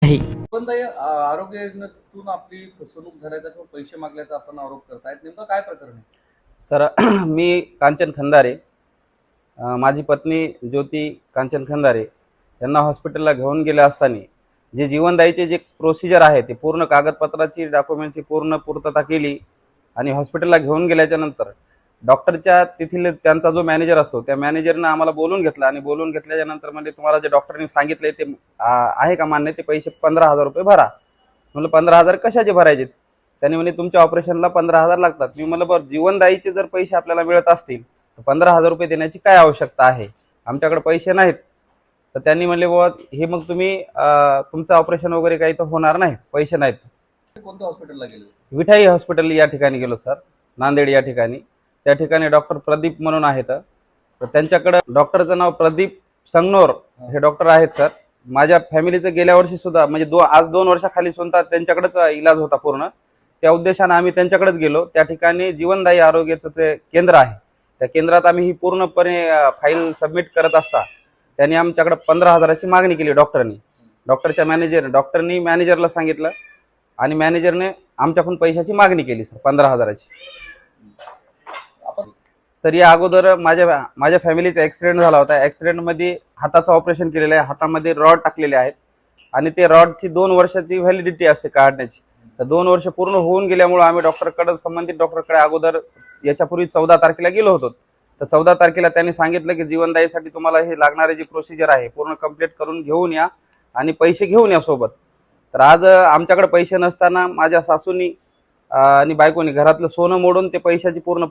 आहे। पण ताई, आरोग्य योजनेतून आपली फसवणूक झाल्याचा किंवा पैसे मागल्याचा आपण आरोप करतायत, नेमकं काय प्रकरण आहे? सर मी कांचन खंदारे, माझी पत्नी ज्योती कांचन खंदारे यांना हॉस्पिटलला घेऊन गेले असताना जे जीवनदायीचे जे प्रोसिजर आहे ते पूर्ण कागदपत्राची डॉक्युमेंटची पूर्ण पूर्तता केली आणि हॉस्पिटलला घेऊन गेल्याच्या नंतर डॉक्टरच्या तिथील त्यांचा जो मॅनेजर असतो त्या मॅनेजरनं आम्हाला बोलून घेतलं आणि बोलून घेतल्याच्या नंतर म्हणजे तुम्हाला जे डॉक्टरनी सांगितले ते आहे का मान्य, ते पैसे 15,000 रुपये भरा. म्हणलं 15,000 कशाचे भरायचे? त्यांनी म्हणे तुमच्या ऑपरेशनला 15,000 लागतात. मी म्हणलं बरं, जीवनदायीचे जर पैसे आपल्याला मिळत असतील तर 15,000 रुपये देण्याची काय आवश्यकता आहे, आमच्याकडे पैसे नाहीत. तर त्यांनी म्हणले बाबा हे मग तुम्ही तुमचं ऑपरेशन वगैरे काही तर होणार नाही, पैसे नाहीत. कोणत्या हॉस्पिटलला गेले? विठाई हॉस्पिटल या ठिकाणी गेलो सर, नांदेड या ठिकाणी. त्या ठिकाणी डॉक्टर प्रदीप म्हणून आहेत, तर त्यांच्याकडं डॉक्टरचं नाव प्रदीप संगनोर हे डॉक्टर आहेत सर. माझ्या फॅमिलीचं गेल्या वर्षी सुद्धा म्हणजे आज 2 वर्षाखाली सुद्धा त्यांच्याकडेच इलाज होता पूर्ण. त्या उद्देशाने आम्ही त्यांच्याकडेच गेलो. त्या ठिकाणी जीवनदायी आरोग्याचं ते केंद्र आहे, त्या केंद्रात आम्ही ही पूर्णपणे फाईल सबमिट करत असता त्यांनी आमच्याकडे 15,000ची मागणी केली डॉक्टरनी मॅनेजरला सांगितलं आणि मॅनेजरने आमच्याकडून पैशाची मागणी केली सर 15,000ची. सर या अगोदर माझ्या फॅमिलीचा ॲक्सिडेंट झाला होता. ॲक्सिडेंटमध्ये हाताचं ऑपरेशन केलेलं आहे, हातामध्ये रॉड टाकलेले आहेत आणि ते रॉडची 2 वर्षाची व्हॅलिडिटी असते काढण्याची. तर 2 वर्ष पूर्ण होऊन गेल्यामुळे आम्ही संबंधित डॉक्टरकडे अगोदर याच्यापूर्वी 14 तारखेला गेलो होतो. तर 14 तारखेला त्यांनी सांगितलं की जीवनदायीसाठी तुम्हाला हे लागणारे जी प्रोसिजर आहे पूर्ण कंप्लीट करून घेऊन या आणि पैसे घेऊन या सोबत. तर आज आमच्याकडे पैसे नसताना माझ्या सासूनी आणि बायकोनी घरातलं सोनं मोडून ते पैशाची पूर्ण